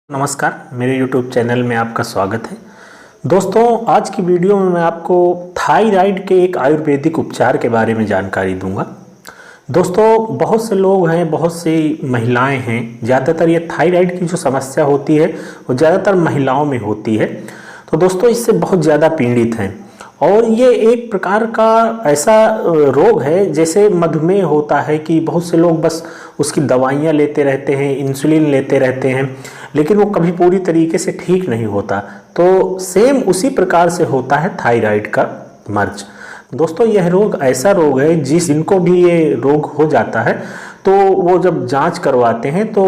नमस्कार, मेरे YouTube channel में आपका स्वागत है। दोस्तों, आज की वीडियो में मैं आपको थायराइड के एक आयुर्वेदिक उपचार के बारे में जानकारी दूंगा। दोस्तों, बहुत से लोग हैं, बहुत सी महिलाएं हैं, ज़्यादातर ये थायराइड की जो समस्या होती है वो ज़्यादातर महिलाओं में होती है। तो दोस्तों, इससे बहुत ज़्यादा पीड़ित हैं और ये एक प्रकार का ऐसा रोग है जैसे मधुमेह होता है कि बहुत से लोग बस उसकी दवाइयाँ लेते रहते हैं, इंसुलिन लेते रहते हैं, लेकिन वो कभी पूरी तरीके से ठीक नहीं होता। तो सेम उसी प्रकार से होता है थायराइड का मर्ज। दोस्तों, यह रोग ऐसा रोग है जिनको भी ये रोग हो जाता है तो वो जब जांच करवाते हैं तो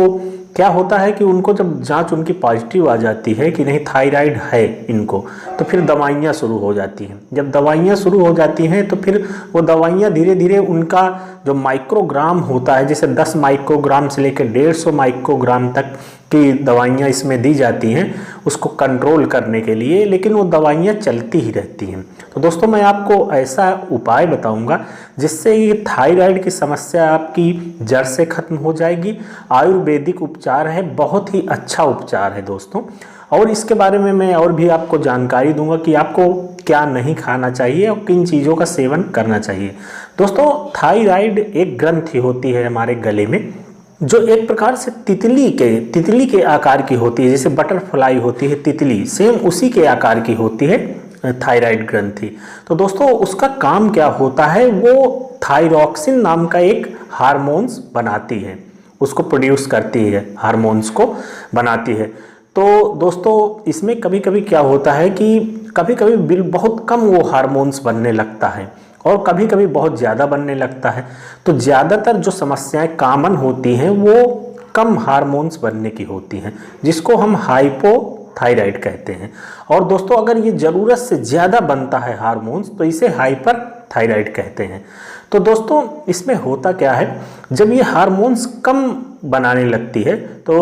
क्या होता है कि उनको जब जांच उनकी पॉजिटिव आ जाती है कि नहीं थायराइड है इनको, तो फिर दवाइयाँ शुरू हो जाती हैं। जब दवाइयाँ शुरू हो जाती हैं तो फिर वो दवाइयाँ धीरे धीरे उनका जो माइक्रोग्राम होता है, जैसे 10 माइक्रोग्राम से लेकर 150 माइक्रोग्राम तक की दवाइयाँ इसमें दी जाती हैं उसको कंट्रोल करने के लिए, लेकिन वो दवाइयाँ चलती ही रहती हैं। तो दोस्तों, मैं आपको ऐसा उपाय बताऊंगा जिससे ये थायराइड की समस्या आपकी जड़ से खत्म हो जाएगी। आयुर्वेदिक उपचार है, बहुत ही अच्छा उपचार है दोस्तों। और इसके बारे में मैं और भी आपको जानकारी दूंगा कि आपको क्या नहीं खाना चाहिए और किन चीज़ों का सेवन करना चाहिए। दोस्तों, थायराइड एक ग्रंथि होती है हमारे गले में, जो एक प्रकार से तितली के आकार की होती है। जैसे बटरफ्लाई होती है तितली, सेम उसी के आकार की होती है थायराइड ग्रंथि। तो दोस्तों, उसका काम क्या होता है, वो थायरॉक्सिन नाम का एक हार्मोन्स बनाती है, उसको प्रोड्यूस करती है, हार्मोन्स को बनाती है। तो दोस्तों, इसमें कभी कभी क्या होता है कि कभी कभी बहुत कम वो हार्मोन्स बनने लगता है और कभी कभी बहुत ज़्यादा बनने लगता है। तो ज़्यादातर जो समस्याएं कॉमन होती हैं वो कम हार्मोन्स बनने की होती हैं, जिसको हम हाइपोथायराइड कहते हैं। और दोस्तों, अगर ये ज़रूरत से ज़्यादा बनता है हार्मोन्स तो इसे हाइपर थायराइड कहते हैं। तो दोस्तों, इसमें होता क्या है, जब ये हार्मोन्स कम बनाने लगती है तो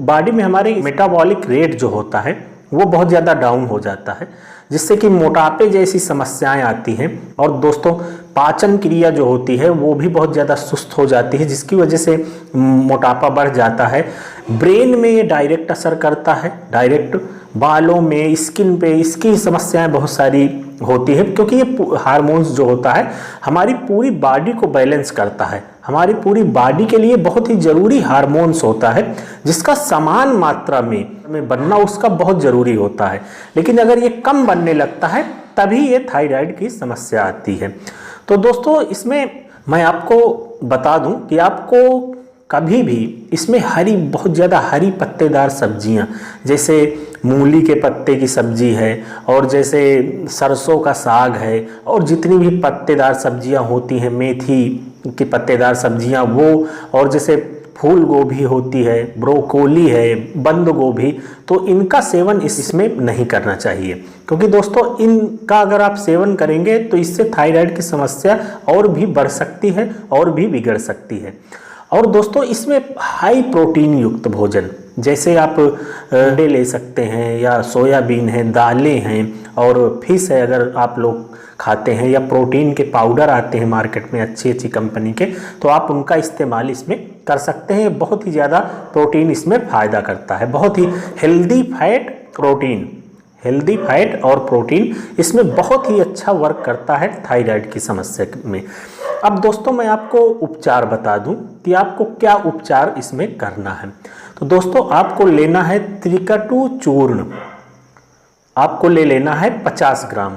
बॉडी में हमारे मेटाबॉलिक रेट जो होता है वो बहुत ज़्यादा डाउन हो जाता है, जिससे कि मोटापे जैसी समस्याएं आती हैं। और दोस्तों, पाचन क्रिया जो होती है वो भी बहुत ज़्यादा सुस्त हो जाती है, जिसकी वजह से मोटापा बढ़ जाता है। ब्रेन में ये डायरेक्ट असर करता है, डायरेक्ट बालों में, स्किन पे, इसकी समस्याएं बहुत सारी होती है, क्योंकि ये हार्मोन्स जो होता है हमारी पूरी बॉडी को बैलेंस करता है। हमारी पूरी बॉडी के लिए बहुत ही ज़रूरी हार्मोन्स होता है, जिसका समान मात्रा में बनना उसका बहुत ज़रूरी होता है। लेकिन अगर ये कम बनने लगता है तभी ये थायराइड की समस्या आती है। तो दोस्तों, इसमें मैं आपको बता दूं कि आपको कभी भी इसमें बहुत ज़्यादा हरी पत्तेदार सब्जियां, जैसे मूली के पत्ते की सब्जी है और जैसे सरसों का साग है और जितनी भी पत्तेदार सब्जियां होती हैं, मेथी की पत्तेदार सब्जियां वो, और जैसे फूल गोभी होती है, ब्रोकोली है, बंद गोभी, तो इनका सेवन इसमें नहीं करना चाहिए। क्योंकि दोस्तों, इनका अगर आप सेवन करेंगे तो इससे थायराइड की समस्या और भी बढ़ सकती है और भी बिगड़ सकती है। और दोस्तों, इसमें हाई प्रोटीन युक्त भोजन, जैसे आप अंडे ले सकते हैं या सोयाबीन है, दालें हैं और फिश है अगर आप लोग खाते हैं, या प्रोटीन के पाउडर आते हैं मार्केट में अच्छी अच्छी कंपनी के, तो आप उनका इस्तेमाल इसमें कर सकते हैं। बहुत ही ज़्यादा प्रोटीन इसमें फ़ायदा करता है, बहुत ही हेल्दी फैट और प्रोटीन इसमें बहुत ही अच्छा वर्क करता है थायराइड की समस्या में। अब दोस्तों, मैं आपको उपचार बता दूं कि आपको क्या उपचार इसमें करना है। तो दोस्तों, आपको लेना है त्रिकटु चूर्ण, आपको ले लेना है 50 ग्राम,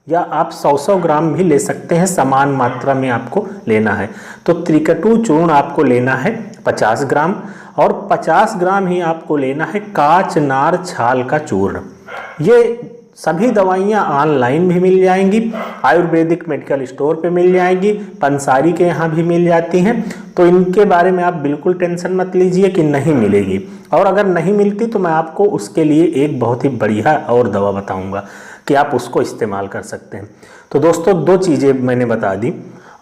या आप 100 ग्राम भी ले सकते हैं, समान मात्रा में आपको लेना है। तो त्रिकटु चूर्ण आपको लेना है 50 ग्राम, और 50 ग्राम ही आपको लेना है काचनार छाल का चूर्ण। ये सभी दवाइयाँ ऑनलाइन भी मिल जाएंगी, आयुर्वेदिक मेडिकल स्टोर पे मिल जाएंगी, पंसारी के यहाँ भी मिल जाती हैं। तो इनके बारे में आप बिल्कुल टेंशन मत लीजिए कि नहीं मिलेगी, और अगर नहीं मिलती तो मैं आपको उसके लिए एक बहुत ही बढ़िया और दवा बताऊंगा कि आप उसको इस्तेमाल कर सकते हैं। तो दोस्तों, 2 चीज़ें मैंने बता दी।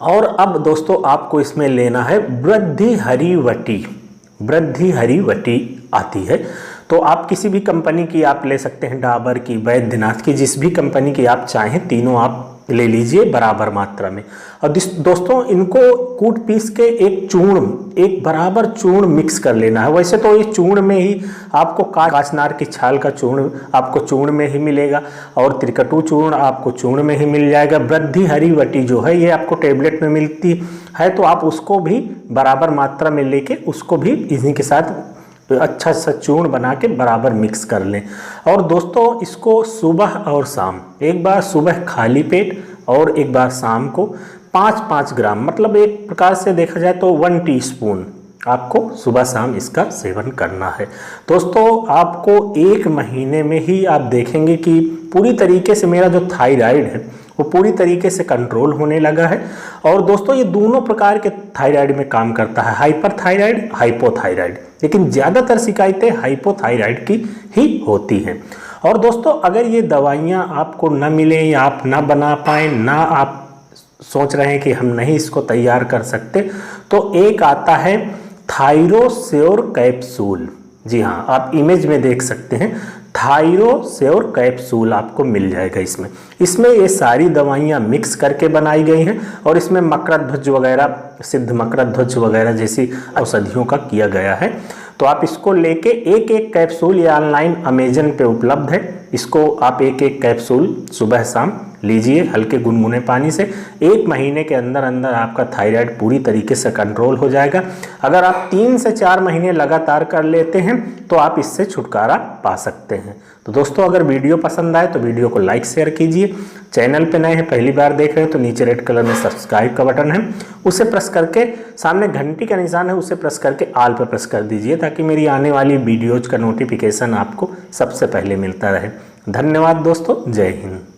और अब दोस्तों, आपको इसमें लेना है वृद्धि हरी वटी आती है, तो आप किसी भी कंपनी की आप ले सकते हैं, डाबर की, बैद्यनाथ की, जिस भी कंपनी की आप चाहें, तीनों आप ले लीजिए बराबर मात्रा में। और दोस्तों इनको कूट पीस के एक बराबर चूर्ण मिक्स कर लेना है। वैसे तो ये चूर्ण में ही आपको काचनार की छाल का चूर्ण आपको चूर्ण में ही मिलेगा, और त्रिकटु चूर्ण आपको चूर्ण में ही मिल जाएगा। वृद्धि हरी वटी जो है ये आपको टेबलेट में मिलती है, तो आप उसको भी बराबर मात्रा में लेके उसको भी इन्हीं के साथ अच्छा सा चूर्ण बना के बराबर मिक्स कर लें। और दोस्तों इसको सुबह और शाम, एक बार सुबह खाली पेट और एक बार शाम को 5-5 ग्राम, मतलब एक प्रकार से देखा जाए तो 1 टीस्पून आपको सुबह शाम इसका सेवन करना है। दोस्तों आपको 1 महीने में ही आप देखेंगे कि पूरी तरीके से मेरा जो थायराइड है वो पूरी तरीके से कंट्रोल होने लगा है। और दोस्तों ये दोनों प्रकार के थायराइड में काम करता है, हाइपरथायराइड, हाइपोथायराइड, लेकिन ज़्यादातर शिकायतें हाइपोथायराइड की ही होती हैं। और दोस्तों अगर ये दवाइयाँ आपको न मिलें या आप ना बना पाएँ, ना आप सोच रहे हैं कि हम नहीं इसको तैयार कर सकते, तो एक आता है थायरोश्योर कैप्सूल। जी हाँ, आप इमेज में देख सकते हैं, थायरोश्योर कैप्सूल आपको मिल जाएगा। इसमें ये सारी दवाइयाँ मिक्स करके बनाई गई हैं, और इसमें मकरध्वज वगैरह, सिद्ध मकरध्वज वगैरह जैसी औषधियों का किया गया है। तो आप इसको लेके एक कैप्सूल, ये ऑनलाइन अमेजन पे उपलब्ध है, इसको आप एक कैप्सूल सुबह शाम लीजिए हल्के गुनगुने पानी से। 1 महीने के अंदर अंदर आपका थायराइड पूरी तरीके से कंट्रोल हो जाएगा। अगर आप 3 से 4 महीने लगातार कर लेते हैं तो आप इससे छुटकारा पा सकते हैं। तो दोस्तों अगर वीडियो पसंद आए तो वीडियो को लाइक शेयर कीजिए। चैनल पे नए हैं, पहली बार देख रहे हैं, तो नीचे रेड कलर में सब्सक्राइब का बटन है, उसे प्रेस करके, सामने घंटी का निशान है उसे प्रेस करके ऑल पे प्रेस कर दीजिए, ताकि मेरी आने वाली वीडियोज का नोटिफिकेशन आपको सबसे पहले मिलता रहे। धन्यवाद दोस्तों, जय हिंद।